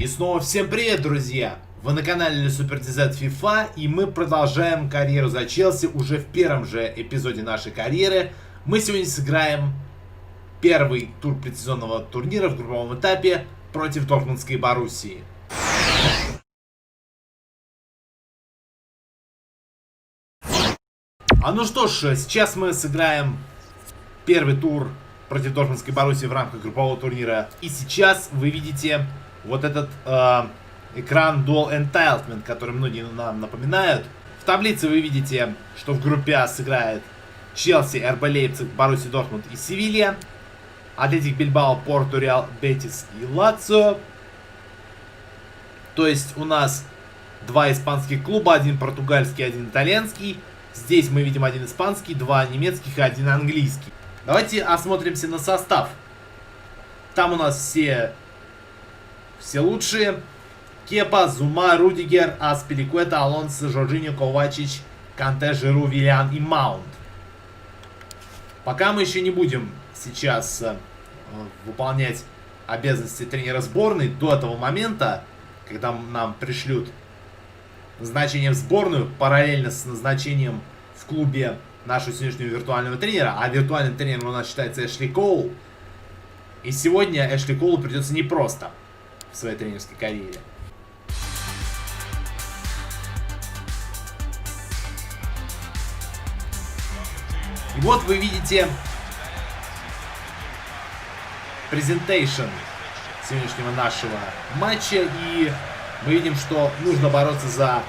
И снова всем привет, друзья! Вы на канале SuperTZ FIFA, и мы продолжаем карьеру за Челси уже в первом же эпизоде нашей карьеры. Мы сегодня сыграем первый тур предсезонного турнира в групповом этапе против Дортмундской Боруссии. Ну что ж, сейчас мы сыграем первый тур против Дортмундской Боруссии в рамках группового турнира. И сейчас вы видите вот этот экран Dual Entitlement, который многие нам напоминают. В таблице вы видите, что в группе А сыграет Челси, РБ Лейпциг, Боруссия Дортмунд и Севилья. Атлетик Бильбао, Порту, Реал, Бетис и Лацио. То есть у нас два испанских клуба, один португальский, один итальянский. Здесь мы видим один испанский, два немецких и один английский. Давайте осмотримся на состав. Там у нас все лучшие. Кепа, Зума, Рудигер, Аспиликуэта, Алонсо, Жоржиньо, Ковачич, Канте, Жиру, Виллиан и Маунт. Пока мы еще не будем сейчас выполнять обязанности тренера сборной, до этого момента, когда нам пришлют назначение в сборную, параллельно с назначением в клубе нашего сегодняшнего виртуального тренера, а виртуальным тренером у нас считается Эшли Коул. И сегодня Эшли Коулу придется непросто в своей тренерской карьере. И вот вы видите презентейшн сегодняшнего нашего матча, и мы видим, что нужно бороться за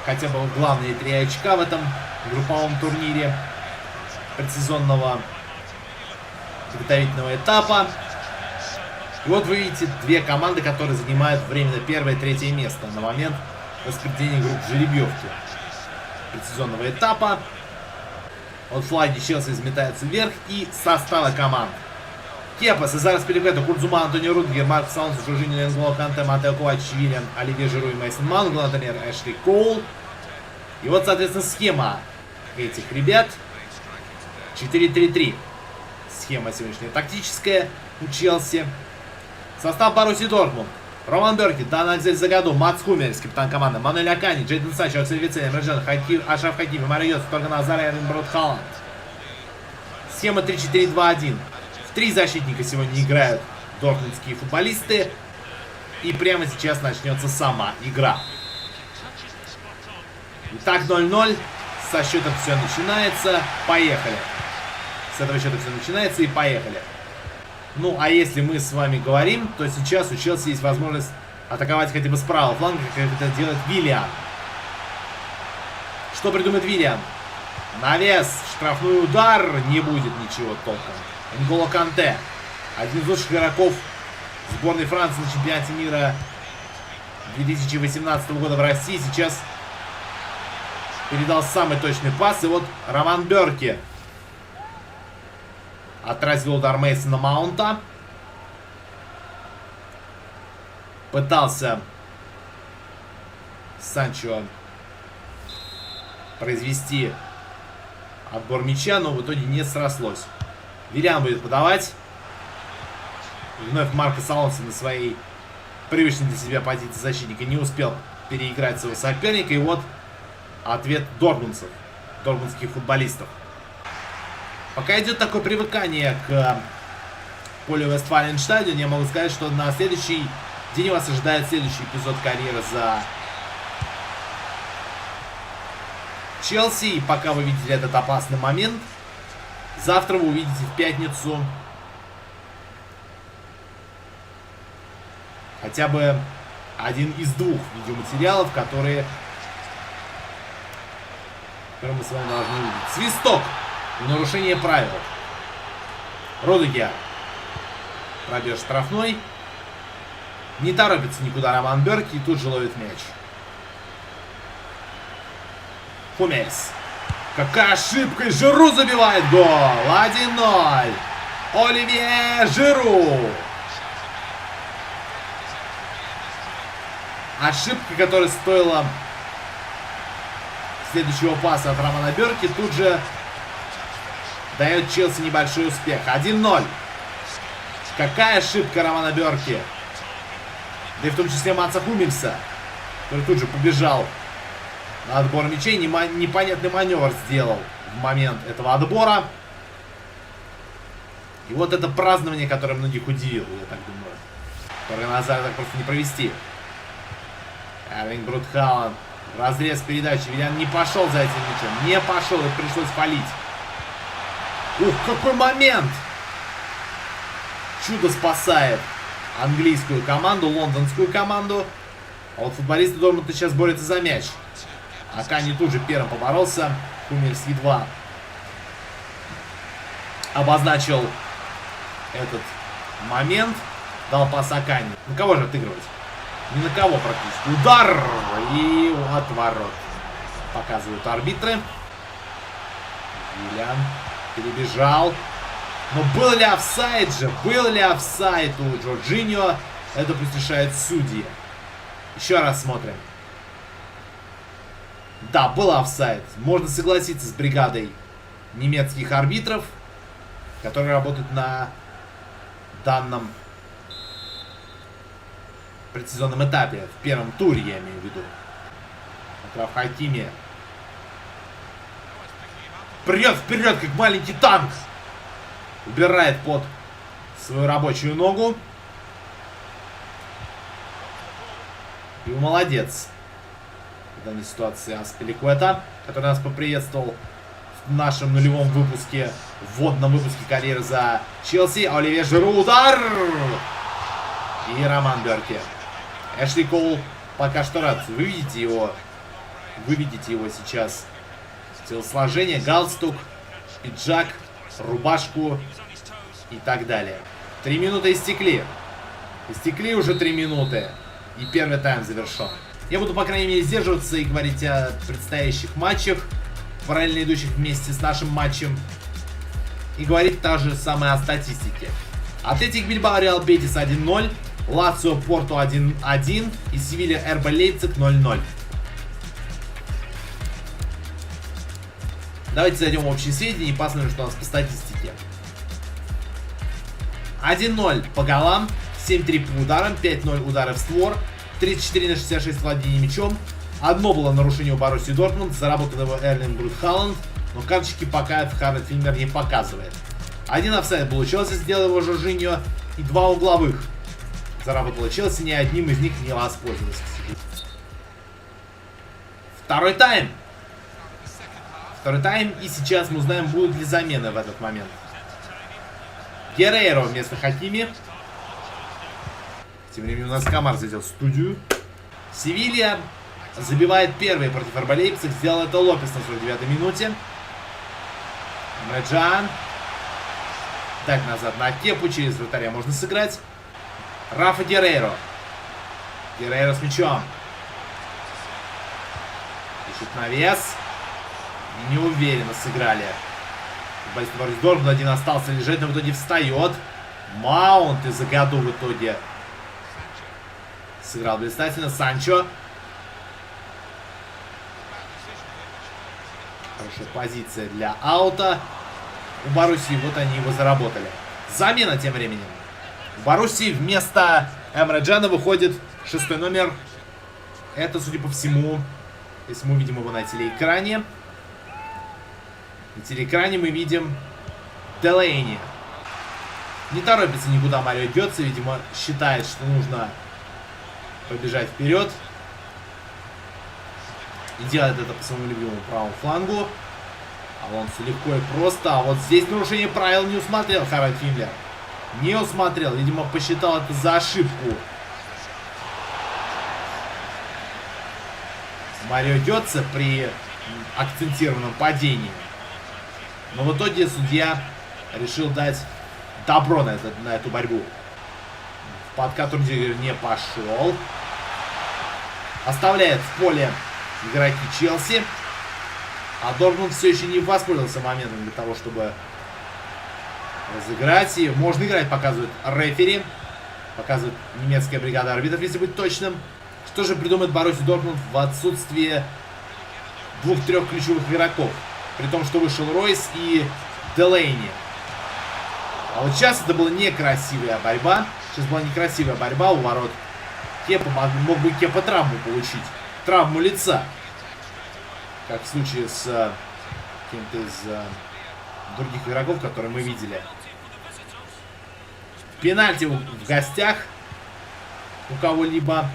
хотя бы главные 3 очка в этом групповом турнире предсезонного подготовительного этапа. И вот вы видите две команды, которые занимают временно первое и третье место на момент распределения групп жеребьевки предсезонного этапа. Вот флаги Челси взметаются вверх и составы команд. Кепа, Сезар Аспиликуэта, Куртзума, Антонио Рудигер, Маркос Алонсо, Жоржиньо, Энзоло, Канте, Матео Ковачич, Виллиан, Оливье Жиру и Мейсон Маунт, главный тренер Эшли Коул. И вот, соответственно, схема этих ребят. 4-3-3. Схема сегодняшняя тактическая у Челси. Состав Боруссии Дортмунд. Роман Бёрки, Дан Аксель Загаду, Матс Хумельс, капитан команды, Мануэль Акани, Джейден Санчо, Аксель Вицель, Эмерджан, Ашраф Хакими, Марио Йоцев, Торган Азар, Эрнброд Халланд. Схема 3-4-2-1. В 3 защитника сегодня играют дортмундские футболисты. И прямо сейчас начнется сама игра. Итак, 0-0. Со счета все начинается. Поехали. С этого счета все начинается и поехали. Ну, а если мы с вами говорим, то сейчас у Челси есть возможность атаковать хотя бы с правого фланга, как это делает Виллиан. Что придумает Виллиан? Навес, штрафной удар, не будет ничего толком. Нголо Канте, один из лучших игроков сборной Франции на чемпионате мира 2018 года в России, сейчас передал самый точный пас. И вот Роман Бёрки отразил удар Мейсона Маунта. Пытался Санчо произвести отбор мяча, но в итоге не срослось. Виллиан будет подавать. И вновь Маркос Алонсо на своей привычной для себя позиции защитника не успел переиграть своего соперника. И вот ответ дортмундцев, дортмундских футболистов. Пока идет такое привыкание к полю Вестфаленстадион, я могу сказать, что на следующий день вас ожидает следующий эпизод карьеры за Челси. И пока вы видели этот опасный момент, завтра вы увидите в пятницу хотя бы один из 2 видеоматериалов, которые мы с вами должны увидеть. Свисток! Нарушение правил. Рудигер пробьет штрафной. Не торопится никуда Роман Бёрки и тут же ловит мяч. Хумельс. Какая ошибка! Жиру забивает гол! 1-0. Оливье Жиру. Ошибка, которая стоила следующего паса от Романа Бёрки, тут же дает Челси небольшой успех. 1-0. Какая ошибка Романа Бёрки. Да и в том числе Матса Хуммельса, который тут же побежал на отбор мячей. Непонятный маневр сделал в момент этого отбора. И вот это празднование, которое многих удивило, я так думаю. Которое назад так просто не провести. Эрлинг Брут Халанд. Разрез передачи. Виллиан не пошел за этим мячом. Не пошел, и пришлось палить. Ух, какой момент! Чудо спасает английскую команду, лондонскую команду. А вот футболисты Дортмунда сейчас борются за мяч. Акани тут же первым поборолся. Хуммельс едва обозначил этот момент. Дал пас Акани. На кого же отыгрывать? Ни на кого практически. Удар! И отворот. Показывают арбитры. Виллиан перебежал. Но был ли офсайд же? Был ли офсайд у Джорджиньо? Это пусть решает судьи. Еще раз смотрим. Да, был офсайд. Можно согласиться с бригадой немецких арбитров, которые работают на данном предсезонном этапе. В первом туре, я имею в виду. Акраф Хакими прет вперед, как маленький танк. Убирает под свою рабочую ногу. И молодец. В данной ситуации Аспиликуэта, который нас поприветствовал в нашем нулевом выпуске, вводном выпуске карьеры за Челси. Оливье Жиру, удар! И Роман Бёрке. Эшли Коул пока что рад. Вы видите его сейчас. Телосложение, галстук, пиджак, рубашку и так далее. 3 минуты истекли. Истекли уже 3 минуты. И первый тайм завершен. Я буду, по крайней мере, сдерживаться и говорить о предстоящих матчах, параллельно идущих вместе с нашим матчем. И говорить та же самое о статистике. Атлетик Бильбао Реал Бетис 1-0. Лацио Порту 1-1. И Севилья РБ Лейпциг 0-0. Давайте зайдем в общие сведения и посмотрим, что у нас по статистике. 1-0 по голам, 7-3 по ударам, 5-0 удары в створ, 34 на 66 владения мячом. Одно было нарушение у Боруссии Дортмунд, заработал его Эрлинг Брут Халанд, но карточки пока Харальд Финнер не показывает. Один офсайд был у Челси, сделал его Жоржиньо, и 2 угловых заработала Челси, ни одним из них не воспользовался. Второй тайм. Второй тайм, и сейчас мы узнаем, будут ли замены в этот момент. Геррейро вместо Хакими. Тем временем у нас Камар зайдет в студию. Севилья забивает первый против РБ Лейпциг. Сделал это Лопес на 49-й минуте. Мэджан. Так, назад на Кепу. Через вратаря можно сыграть. Рафа Геррейро. Геррейро с мячом. Ищет навес. И неуверенно сыграли. Борис Дортмунд один остался лежать, но в итоге встает. Маунт из-за году в итоге сыграл блистательно. Санчо. Хорошая позиция для аута. У Боруссии вот они его заработали. Замена тем временем. У Боруссии вместо Эмре Джана выходит 6-й номер. Это, судя по всему, если мы увидим его на телеэкране. На телеэкране мы видим Делейни. Не торопится никуда Марио Гётце, видимо, считает, что нужно побежать вперед. И делает это по своему любимому правому флангу. Алонсо легко и просто. А вот здесь нарушение правил не усмотрел Харальд Финнер. Не усмотрел. Видимо, посчитал это за ошибку. Марио Гётце при акцентированном падении. Но в итоге судья решил дать добро на эту борьбу. В подкат Рудигер не пошел. Оставляет в поле игроки Челси. А Дортмунд все еще не воспользовался моментом для того, чтобы разыграть. И можно играть, показывает рефери. Показывает немецкая бригада арбитров, если быть точным. Что же придумает Боруссия Дортмунд в отсутствии 2-3 ключевых игроков? При том, что вышел Ройс и Делейни. А вот сейчас это была некрасивая борьба. Сейчас была некрасивая борьба у ворот Кепа, мог бы Кепа травму получить. Травму лица. Как в случае с кем-то из других игроков, которые мы видели. Пенальти в гостях у кого-либо.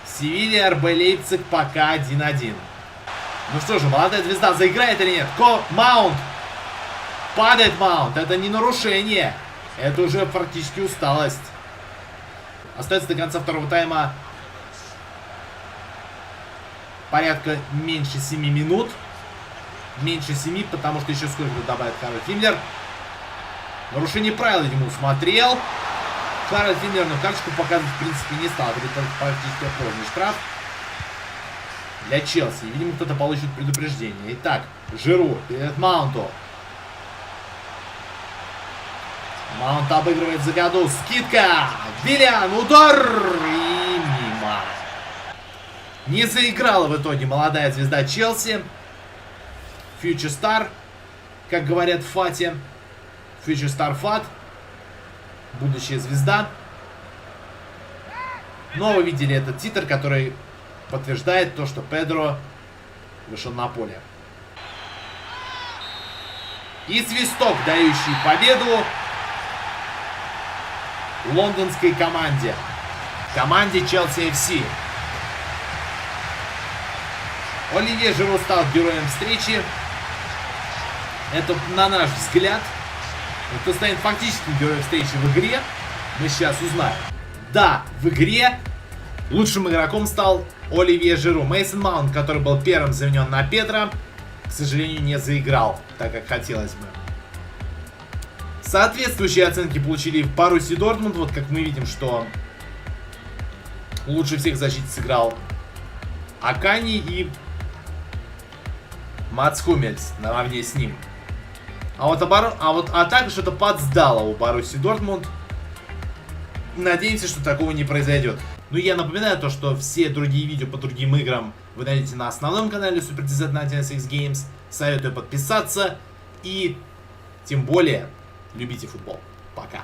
Севилья, РБ Лейпциг пока 1-1. Ну что же, молодая звезда заиграет или нет? Маунт. Падает Маунт. Это не нарушение. Это уже практически усталость. Остается до конца второго тайма порядка меньше 7 минут. Меньше 7, потому что еще сколько добавит Харальд Фиммлер. Нарушение правил ему смотрел. Харальд Фиммлер, но карточку показывать в принципе не стал. Это практически полный штраф для Челси. Видимо, кто-то получит предупреждение. Итак, Жиру перед Маунту. Маунт обыгрывает за году. Скидка. Виллиан. Удар. И мимо. Не заиграла в итоге молодая звезда Челси. Future Star. Как говорят в Фате. Future Star Фат. Будущая звезда. Но вы видели этот титр, который подтверждает то, что Педро вышел на поле. И свисток, дающий победу лондонской команде. Команде Челси FC. Оливье Жиру стал героем встречи. Это, на наш взгляд, кто станет фактическим героем встречи в игре, мы сейчас узнаем. Да, в игре лучшим игроком стал Оливье Жиру. Мейсон Маунт, который был первым заменен на Педро, к сожалению, не заиграл, так как хотелось бы. Соответствующие оценки получили в Боруссии Дортмунд. Вот как мы видим, что лучше всех в защите сыграл Акани и Мац Хумельс наравне с ним. А вот атака что-то подсдала у Боруссии Дортмунд. Надеемся, что такого не произойдет. Ну и я напоминаю то, что все другие видео по другим играм вы найдете на основном канале SuperTZ на 1X Games. Советую подписаться и тем более любите футбол. Пока.